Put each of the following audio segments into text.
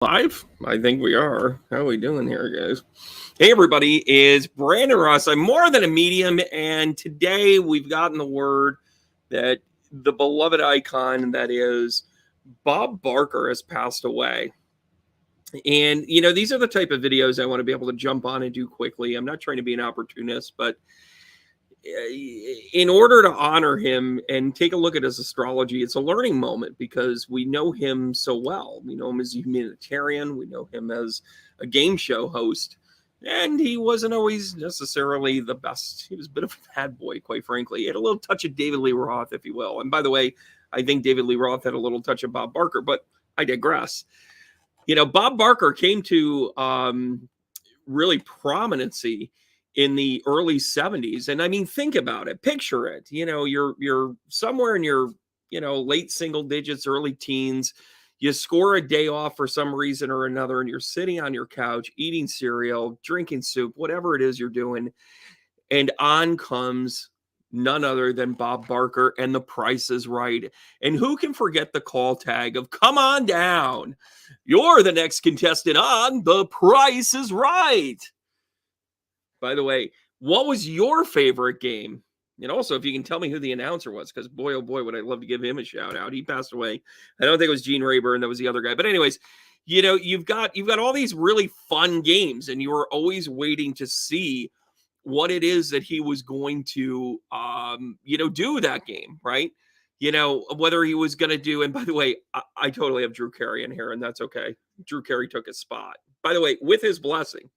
Live? I think we are. How are we doing here, guys? Hey, everybody, is Brandon Ross. I'm more than a medium, and today we've gotten the word that the beloved icon that is Bob Barker has passed away. And, these are the type of videos I want to be able to jump on and do quickly. I'm not trying to be an opportunist, but in order to honor him and take a look at his astrology, it's a learning moment because we know him so well. We know him as a humanitarian. We know him as a game show host. And he wasn't always necessarily the best. He was a bit of a bad boy, quite frankly. He had a little touch of David Lee Roth, if you will. And by the way, I think David Lee Roth had a little touch of Bob Barker, but I digress. Bob Barker came to really prominency in the early 70s. And I mean, think about it, picture it. You're somewhere in your, late single digits, early teens. You score a day off for some reason or another, and you're sitting on your couch, eating cereal, drinking soup, whatever it is you're doing. And on comes none other than Bob Barker and The Price is Right. And who can forget the call tag of "Come on down. You're the next contestant on The Price is Right." By the way, what was your favorite game? And also, if you can tell me who the announcer was, because boy, oh boy, would I love to give him a shout out. He passed away. I don't think it was Gene Rayburn. That was the other guy. But anyways, you've got all these really fun games, and you were always waiting to see what it is that he was going to, do that game, right? Whether he was going to do. And by the way, I totally have Drew Carey in here, and that's okay. Drew Carey took his spot. By the way, with his blessing.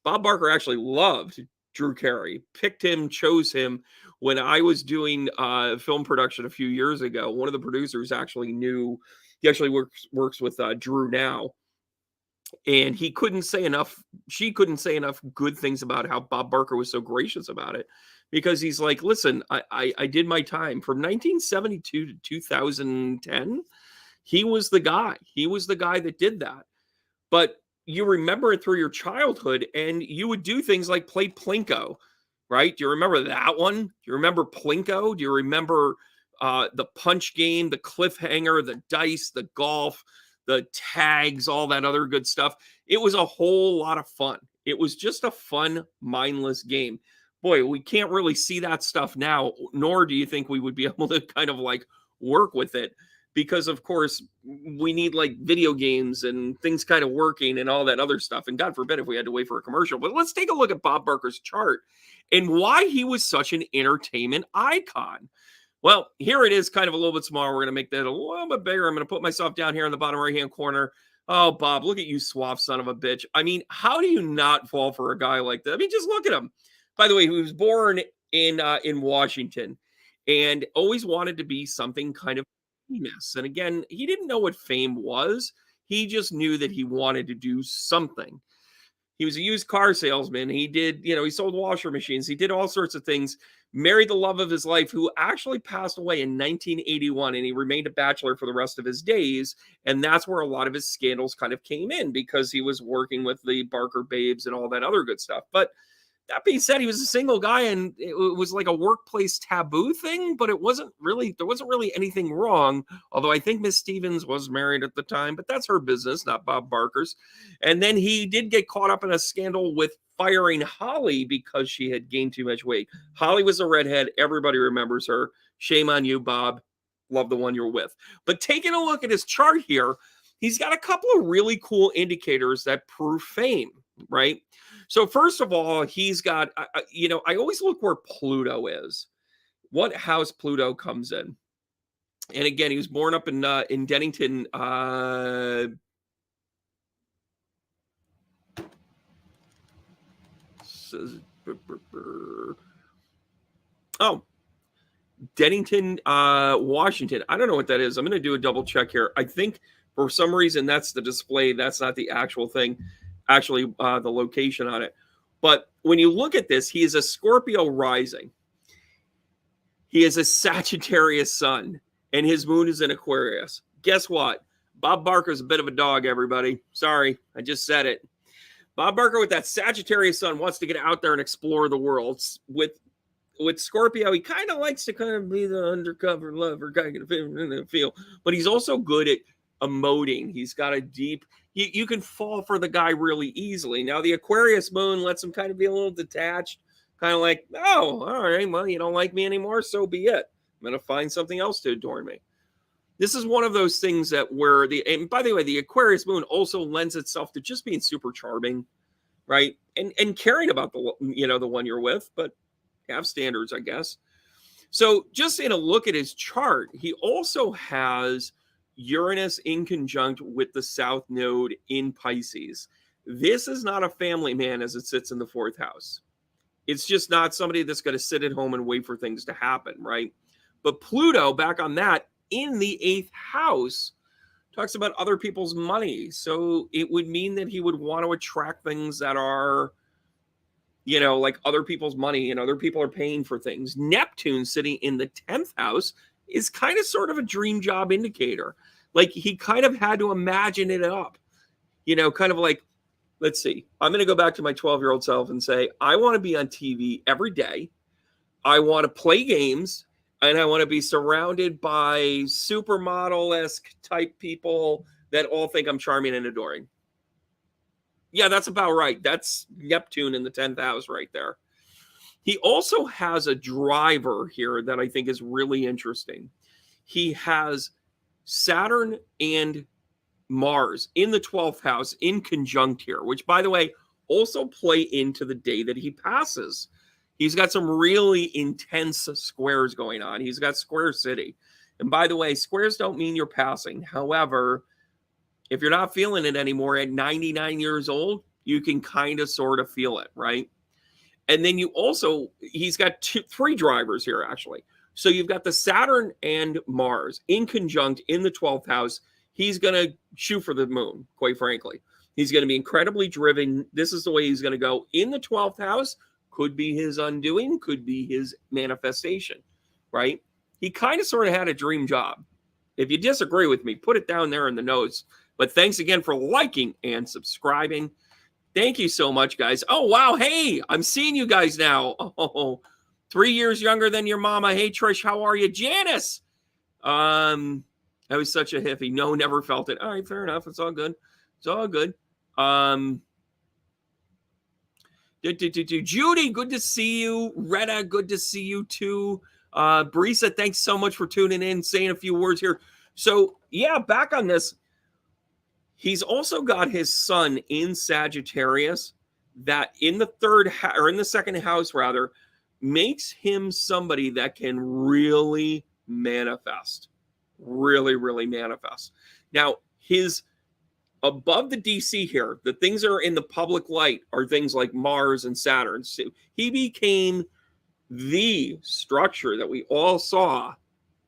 Bob Barker actually loved Drew Carey, picked him, chose him. When I was doing film production a few years ago, one of the producers actually knew, he actually works with Drew now. And she couldn't say enough good things about how Bob Barker was so gracious about it. Because he's like, listen, I did my time. From 1972 to 2010, he was the guy. He was the guy that did that. But you remember it through your childhood, and you would do things like play Plinko, right? Do you remember that one? Do you remember Plinko? Do you remember the punch game, the cliffhanger, the dice, the golf, the tags, all that other good stuff? It was a whole lot of fun. It was just a fun, mindless game. Boy, we can't really see that stuff now, nor do you think we would be able to kind of like work with it. Because, of course, we need like video games and things kind of working and all that other stuff. And God forbid if we had to wait for a commercial. But let's take a look at Bob Barker's chart and why he was such an entertainment icon. Well, here it is, kind of a little bit smaller. We're going to make that a little bit bigger. I'm going to put myself down here in the bottom right-hand corner. Oh, Bob, look at you, suave son of a bitch. I mean, how do you not fall for a guy like that? I mean, just look at him. By the way, he was born in Washington and always wanted to be something kind of famous. And again, he didn't know what fame was. He just knew that he wanted to do something. He was a used car salesman. He did, he sold washer machines. He did all sorts of things. Married the love of his life, who actually passed away in 1981, and he remained a bachelor for the rest of his days. And that's where a lot of his scandals kind of came in, because he was working with the Barker babes and all that other good stuff. But that being said, he was a single guy, and it was like a workplace taboo thing, but there wasn't really anything wrong. Although I think Miss Stevens was married at the time, but that's her business, not Bob Barker's. And then he did get caught up in a scandal with firing Holly because she had gained too much weight. Holly was a redhead. Everybody remembers her. Shame on you, Bob. Love the one you're with. But taking a look at his chart here, he's got a couple of really cool indicators that prove fame, right? So first of all, he's got, I always look where Pluto is, what house Pluto comes in. And again, he was born up in Dennington. Dennington, Washington. I don't know what that is. I'm going to do a double check here. I think for some reason that's the display. That's not the actual thing. Actually, the location on it. But when you look at this, he is a Scorpio rising. He is a Sagittarius sun, and his moon is in Aquarius. Guess what? Bob Barker's a bit of a dog, everybody. Sorry, I just said it. Bob Barker with that Sagittarius sun wants to get out there and explore the world. With Scorpio, he kind of likes to kind of be the undercover lover kind of feel, but he's also good at emoting. He's got a deep you can fall for the guy really easily. Now, the Aquarius moon lets him kind of be a little detached, kind of like, oh, all right, well, you don't like me anymore, so be it. I'm going to find something else to adorn me. This is one of those things that where and by the way, the Aquarius moon also lends itself to just being super charming, right? And caring about the one you're with, but have standards, I guess. So just in a look at his chart, he also has Uranus in conjunct with the South Node in Pisces. This is not a family man as it sits in the fourth house. It's just not somebody that's going to sit at home and wait for things to happen, right? But Pluto, back on that, in the eighth house, talks about other people's money. So it would mean that he would want to attract things that are, like other people's money and other people are paying for things. Neptune sitting in the 10th house is kind of sort of a dream job indicator. Like he kind of had to imagine it up, kind of like, let's see, I'm going to go back to my 12-year-old self and say, I want to be on TV every day. I want to play games and I want to be surrounded by supermodel-esque type people that all think I'm charming and adoring. Yeah, that's about right. That's Neptune in the 10th house right there. He also has a driver here that I think is really interesting. He has Saturn and Mars in the 12th house in conjunct here, which, by the way, also play into the day that he passes. He's got some really intense squares going on. He's got Square City. And by the way, squares don't mean you're passing. However, if you're not feeling it anymore at 99 years old, you can kind of sort of feel it, right? And then he's got three drivers here, actually. So you've got the Saturn and Mars in conjunct in the 12th house. He's going to shoot for the moon, quite frankly. He's going to be incredibly driven. This is the way he's going to go. In the 12th house, could be his undoing, could be his manifestation, right? He kind of sort of had a dream job. If you disagree with me, put it down there in the notes. But thanks again for liking and subscribing. Thank you so much, guys. Oh, wow. Hey, I'm seeing you guys now. Oh, 3 years younger than your mama. Hey, Trish, how are you? Janice. I was such a hippie. No, never felt it. All right, fair enough. It's all good. It's all good. Judy, good to see you. Retta, good to see you too. Brisa, thanks so much for tuning in, saying a few words here. So, yeah, back on this. He's also got his sun in Sagittarius that in the second house, rather, makes him somebody that can really manifest. Really, really manifest. Now, above the DC here, the things that are in the public light are things like Mars and Saturn. So he became the structure that we all saw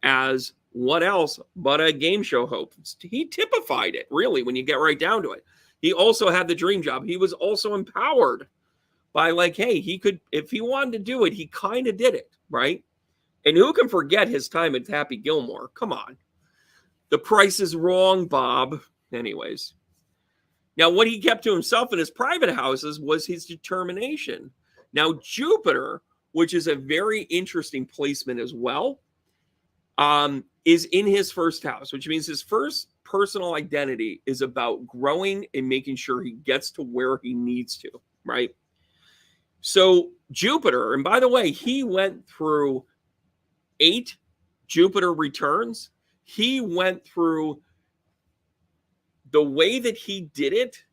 as what else but a game show host. He typified it, really, when you get right down to it. He also had the dream job. He was also empowered by hey, he could, if he wanted to do it, he kind of did it, right? And who can forget his time at Happy Gilmore? Come on. The Price is Wrong, Bob. Anyways. Now, what he kept to himself in his private houses was his determination. Now, Jupiter, which is a very interesting placement as well, is in his first house, which means his first personal identity is about growing and making sure he gets to where he needs to, right? So Jupiter, and by the way, he went through 8 Jupiter returns. He went through, the way that he did it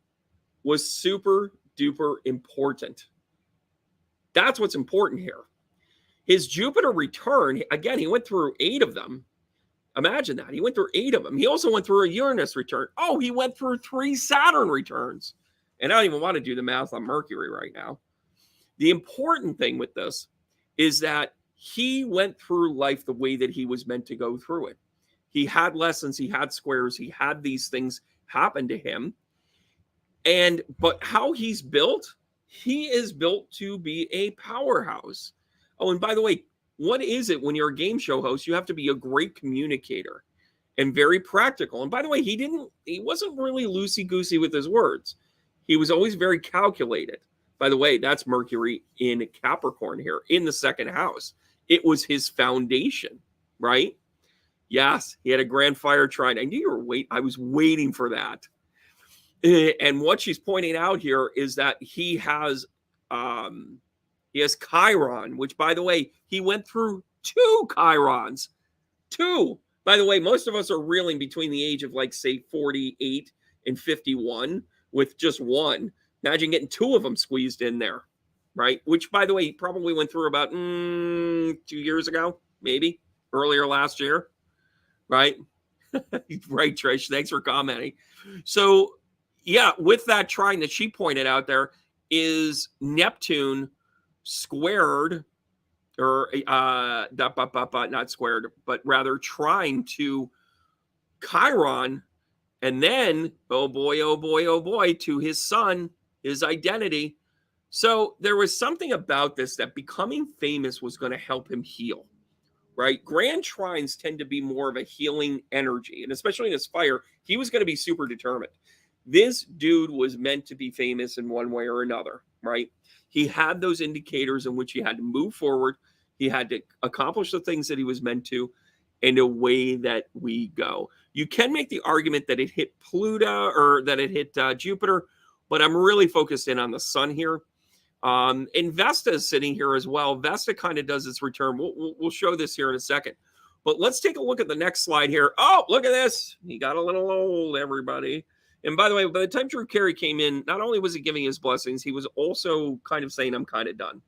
was super duper important. That's what's important here. His Jupiter return, again, he went through 8 of them. Imagine that. He went through 8 of them. He also went through a Uranus return. Oh, he went through 3 Saturn returns. And I don't even want to do the math on Mercury right now. The important thing with this is that he went through life the way that he was meant to go through it. He had lessons, he had squares, he had these things happen to him. But how he's built, he is built to be a powerhouse. Oh, and by the way, what is it when you're a game show host? You have to be a great communicator and very practical. And by the way, he wasn't really loosey-goosey with his words. He was always very calculated. By the way, that's Mercury in Capricorn here in the second house. It was his foundation, right? Yes, he had a grand fire trine. I knew I was waiting for that. And what she's pointing out here is that he has Chiron, which, by the way, he went through 2 Chirons. 2. By the way, most of us are reeling between the age of, like, say, 48 and 51 with just one. Imagine getting 2 of them squeezed in there, right? Which, by the way, he probably went through about 2 years ago, maybe earlier last year, right? Right, Trish. Thanks for commenting. So, yeah, with that trine that she pointed out there is Neptune squared, or not squared, but rather trine to Chiron, and then, oh boy, oh boy, oh boy, to his son, his identity. So there was something about this that becoming famous was going to help him heal, right? Grand trines tend to be more of a healing energy, and especially in his fire, he was going to be super determined. This dude was meant to be famous in one way or another, right? He had those indicators in which he had to move forward. He had to accomplish the things that he was meant to, and away that we go. You can make the argument that it hit Pluto, or that it hit Jupiter, but I'm really focused in on the sun here. And Vesta is sitting here as well. Vesta kind of does its return. We'll show this here in a second. But let's take a look at the next slide here. Oh, look at this. He got a little old, everybody. And by the way, by the time Drew Carey came in, not only was he giving his blessings, he was also kind of saying, I'm kind of done.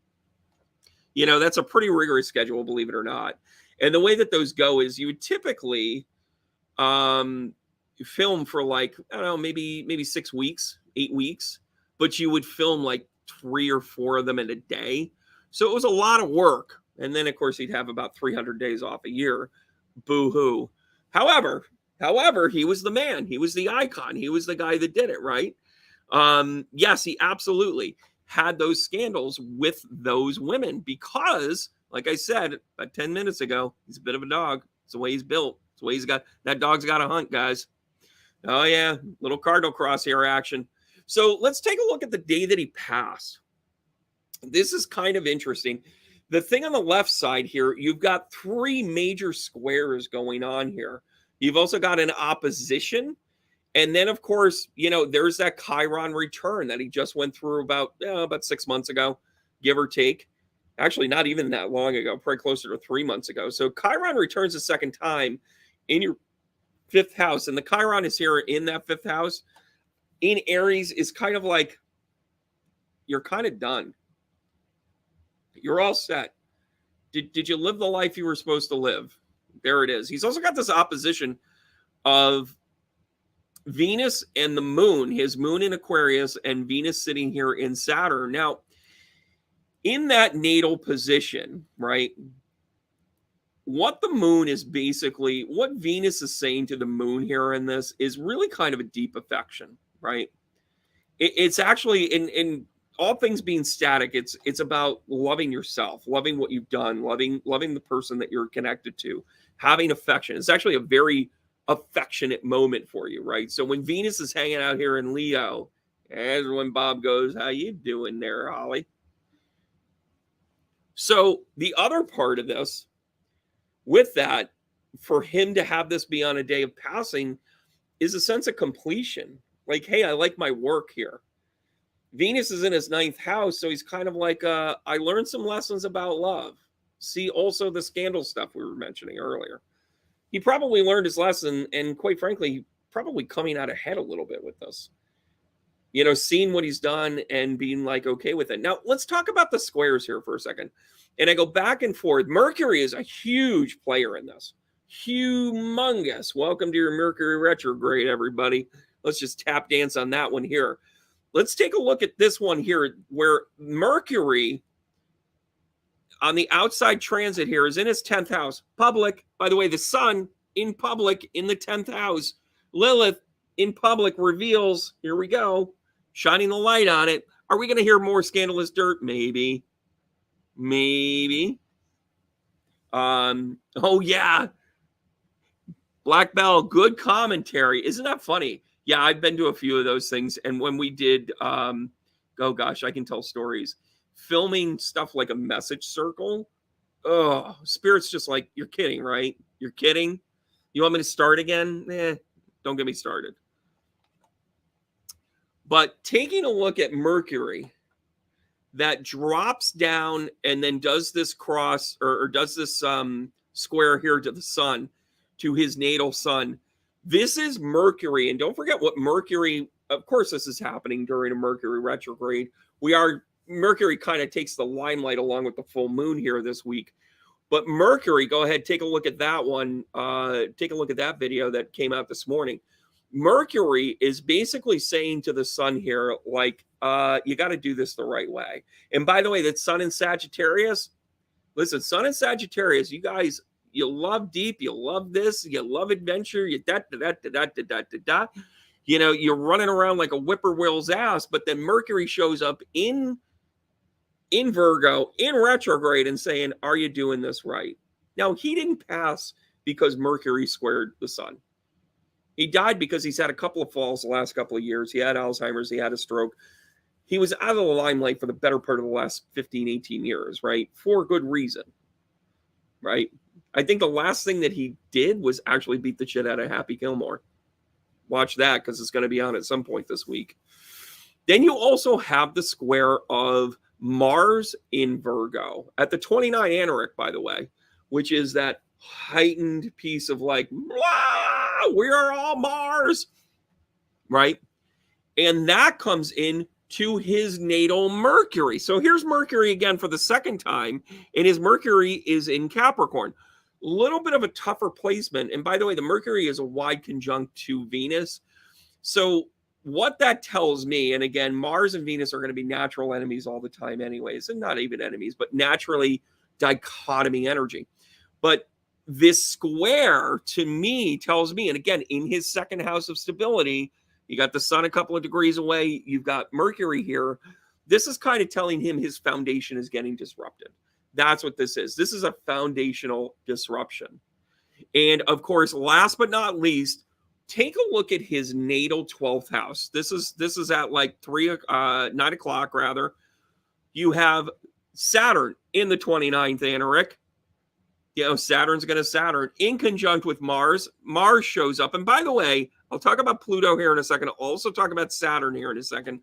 You know, that's a pretty rigorous schedule, believe it or not. And the way that those go is you would typically film for, like, I don't know, maybe 6 weeks, 8 weeks, but you would film like 3 or 4 of them in a day. So it was a lot of work. And then, of course, he'd have about 300 days off a year. Boo-hoo. However, he was the man. He was the icon. He was the guy that did it, right? Yes, he absolutely had those scandals with those women because, like I said about 10 minutes ago, he's a bit of a dog. It's the way he's built. It's the way he's got. That dog's got to hunt, guys. Oh, yeah. Little cardinal crosshair action. So let's take a look at the day that he passed. This is kind of interesting. The thing on the left side here, you've got 3 major squares going on here. You've also got an opposition. And then, of course, you know, there's that Chiron return that he just went through about 6 months ago, give or take. Actually, not even that long ago, probably closer to 3 months ago. So Chiron returns a second time in your 5th house. And the Chiron is here in that 5th house. In Aries is kind of like, you're kind of done. You're all set. Did you live the life you were supposed to live? There it is. He's also got this opposition of Venus and the moon, his moon in Aquarius and Venus sitting here in Saturn. Now, in that natal position, right, what the moon is basically, what Venus is saying to the moon here in this is really kind of a deep affection, right? It's actually, in all things being static, it's about loving yourself, loving what you've done, loving the person that you're connected to, having affection. It's actually a very affectionate moment for you, right? So when Venus is hanging out here in Leo, as when Bob goes, how you doing there, Holly? So the other part of this, with that, for him to have this be on a day of passing, is a sense of completion. Like, hey, I like my work here. Venus is in his 9th house, so he's kind of like, I learned some lessons about love. See also the scandal stuff we were mentioning earlier. He probably learned his lesson, and quite frankly, probably coming out ahead a little bit with this. You know, seeing what he's done and being like, okay with it. Now, let's talk about the squares here for a second. And I go back and forth. Mercury is a huge player in this. Humongous. Welcome to your Mercury retrograde, everybody. Let's just tap dance on that one here. Let's take a look at this one here, where Mercury on the outside transit here is in his 10th house. Public, by the way, the sun in public in the 10th house. Lilith in public reveals, here we go, shining the light on it. Are we going to hear more scandalous dirt? Maybe. Oh, yeah. Black Bell, good commentary. Isn't that funny? Yeah, I've been to a few of those things. And when we did, oh gosh, I can tell stories. Filming stuff like a message circle. Oh, Spirit's just like, you're kidding, right? You're kidding? You want me to start again? Don't get me started. But taking a look at Mercury, that drops down and then does this cross or does this square here to the sun, to his natal sun. This is Mercury. And don't forget what Mercury, of course, this is happening during a Mercury retrograde. Mercury kind of takes the limelight along with the full moon here this week. But Mercury, go ahead, take a look at that one. Take a look at that video that came out this morning. Mercury is basically saying to the sun here, like, you got to do this the right way. And by the way, that sun in Sagittarius, listen, sun in Sagittarius, you guys, you love deep, you love this, you love adventure, you you know, you're running around like a whippoorwill's ass, but then Mercury shows up in Virgo, in retrograde, and saying, are you doing this right? Now, he didn't pass because Mercury squared the sun. He died because he's had a couple of falls the last couple of years. He had Alzheimer's, he had a stroke. He was out of the limelight for the better part of the last 15, 18 years, right? For good reason, right? I think the last thing that he did was actually beat the shit out of Happy Gilmore. Watch that, because it's going to be on at some point this week. Then you also have the square of Mars in Virgo at the 29 Anaric, by the way, which is that heightened piece of like, blah, we're all Mars, right? And that comes in to his natal Mercury. So here's Mercury again for the second time, and his Mercury is in Capricorn. A little bit of a tougher placement. And by the way, the Mercury is a wide conjunct to Venus. So what that tells me, and again, Mars and Venus are going to be natural enemies all the time anyways, and not even enemies, but naturally dichotomy energy. But this square to me tells me, and again, in his second house of stability, you got the sun a couple of degrees away, you've got Mercury here. This is kind of telling him his foundation is getting disrupted. That's what this is. This is a foundational disruption. And of course, last but not least, take a look at his natal 12th house. This is at like 9 o'clock rather. You have Saturn in the 29th Anaric. You know, Saturn's going to Saturn in conjunct with Mars. Mars shows up. And by the way, I'll talk about Pluto here in a second. I'll also talk about Saturn here in a second.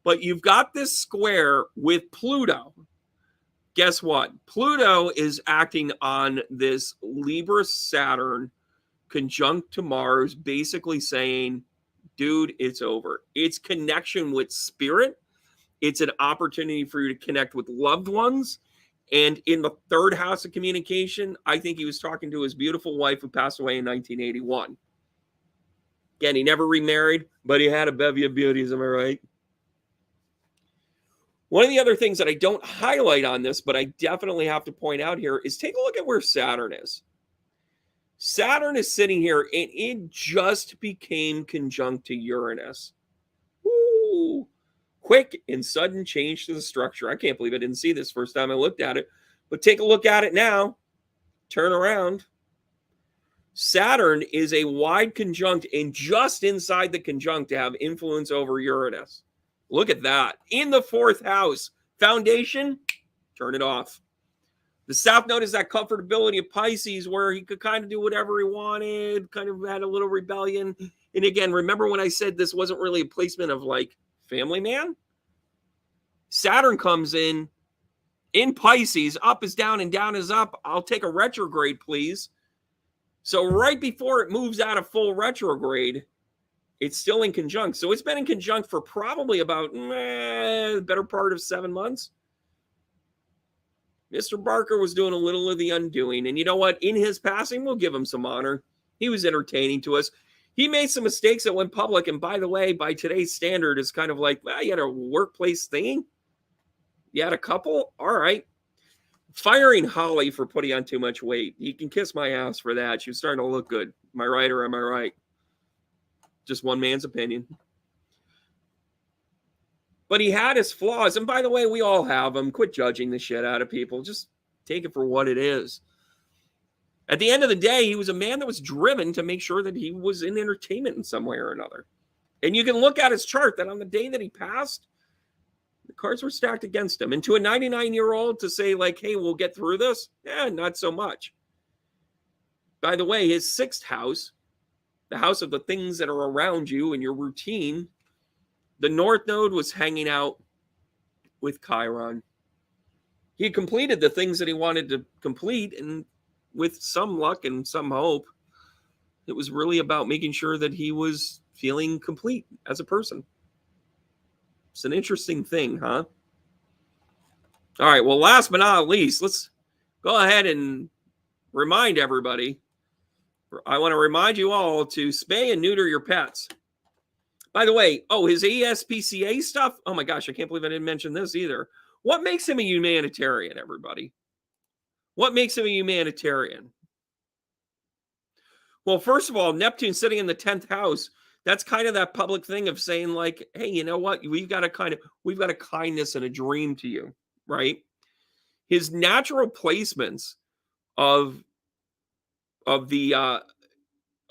But you've got this square with Pluto. Guess what? Pluto is acting on this Libra Saturn conjunct to Mars, basically saying, dude, it's over. It's connection with spirit. It's an opportunity for you to connect with loved ones. And in the third house of communication, I think he was talking to his beautiful wife who passed away in 1981. Again, he never remarried, but he had a bevy of beauties, am I right? One of the other things that I don't highlight on this, but I definitely have to point out here, is take a look at where Saturn is. Saturn is sitting here, and it just became conjunct to Uranus. Woo! Quick and sudden change to the structure. I can't believe I didn't see this first time I looked at it, but take a look at it now. Turn around. Saturn is a wide conjunct, and just inside the conjunct to have influence over Uranus. Look at that. In the fourth house. Foundation, turn it off. The South Node is that comfortability of Pisces where he could kind of do whatever he wanted, kind of had a little rebellion. And again, remember when I said this wasn't really a placement of like family man? Saturn comes in Pisces. Up is down and down is up. I'll take a retrograde, please. So right before it moves out of full retrograde, it's still in conjunct. So it's been in conjunct for probably about the better part of 7 months. Mr. Barker was doing a little of the undoing. And you know what? In his passing, we'll give him some honor. He was entertaining to us. He made some mistakes that went public. And by the way, by today's standard, it's kind of like, well, you had a workplace thing. You had a couple? All right. Firing Holly for putting on too much weight. You can kiss my ass for that. She was starting to look good. Am I right or am I right? Just one man's opinion. But he had his flaws. And by the way, we all have them. Quit judging the shit out of people. Just take it for what it is. At the end of the day, he was a man that was driven to make sure that he was in entertainment in some way or another. And you can look at his chart that on the day that he passed, the cards were stacked against him. And to a 99-year-old to say like, hey, we'll get through this, not so much. By the way, his sixth house, the house of the things that are around you and your routine, The North Node was hanging out with Chiron. He had completed the things that he wanted to complete, and with some luck and some hope, it was really about making sure that he was feeling complete as a person. It's an interesting thing, huh? All right, well, last but not least, let's go ahead and remind everybody. I want to remind you all to spay and neuter your pets. By the way, his ESPCA stuff. Oh my gosh, I can't believe I didn't mention this either. What makes him a humanitarian, everybody? What makes him a humanitarian? Well, first of all, Neptune sitting in the 10th house, that's kind of that public thing of saying, like, hey, you know what? We've got a kindness and a dream to you, right? His natural placements of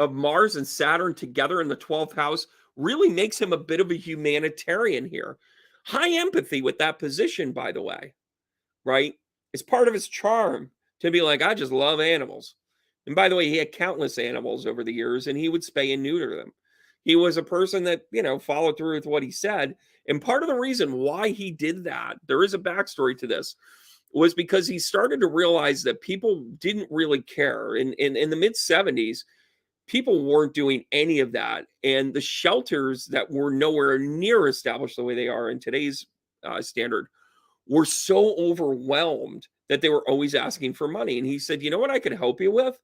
Mars and Saturn together in the 12th house really makes him a bit of a humanitarian here. High empathy with that position, by the way, right? It's part of his charm to be like, I just love animals. And by the way, he had countless animals over the years, and he would spay and neuter them. He was a person that, followed through with what he said. And part of the reason why he did that, there is a backstory to this, was because he started to realize that people didn't really care. In the mid 70s, people weren't doing any of that. And the shelters that were nowhere near established the way they are in today's standard were so overwhelmed that they were always asking for money. And he said, you know what I could help you with?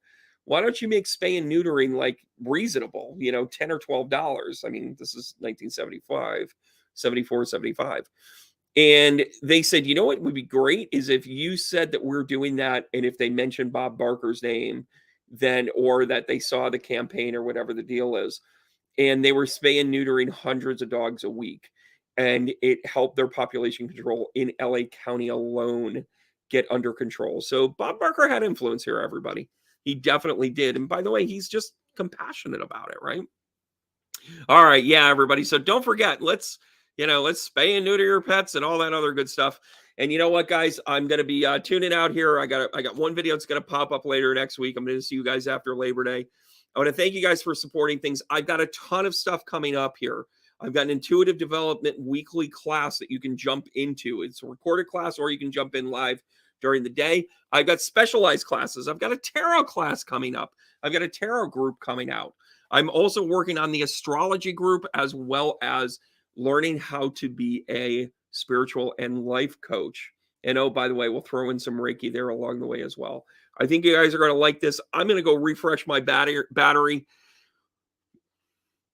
Why don't you make spay and neutering like reasonable, $10 or $12? I mean, this is 1975, 74, 75. And they said, you know what would be great is if you said that we're doing that. And if they mentioned Bob Barker's name, then, or that they saw the campaign or whatever the deal is. And they were spay and neutering hundreds of dogs a week. And it helped their population control in LA County alone get under control. So Bob Barker had influence here, everybody. He definitely did. And by the way, he's just compassionate about it, right? All right. Yeah, everybody. So don't forget, let's spay and neuter your pets and all that other good stuff. And you know what, guys? I'm going to be tuning out here. I got one video that's going to pop up later next week. I'm going to see you guys after Labor Day. I want to thank you guys for supporting things. I've got a ton of stuff coming up here. I've got an intuitive development weekly class that you can jump into. It's a recorded class, or you can jump in live during the day. I've got specialized classes. I've got a tarot class coming up. I've got a tarot group coming out. I'm also working on the astrology group, as well as learning how to be a spiritual and life coach. And oh, by the way, we'll throw in some Reiki there along the way as well. I think you guys are going to like this. I'm going to go refresh my battery.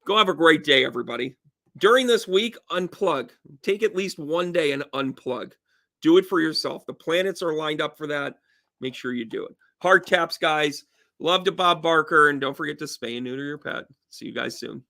Go have a great day, everybody. During this week, unplug. Take at least one day and unplug. Do it for yourself. The planets are lined up for that. Make sure you do it. Hard taps, guys. Love to Bob Barker. And don't forget to spay and neuter your pet. See you guys soon.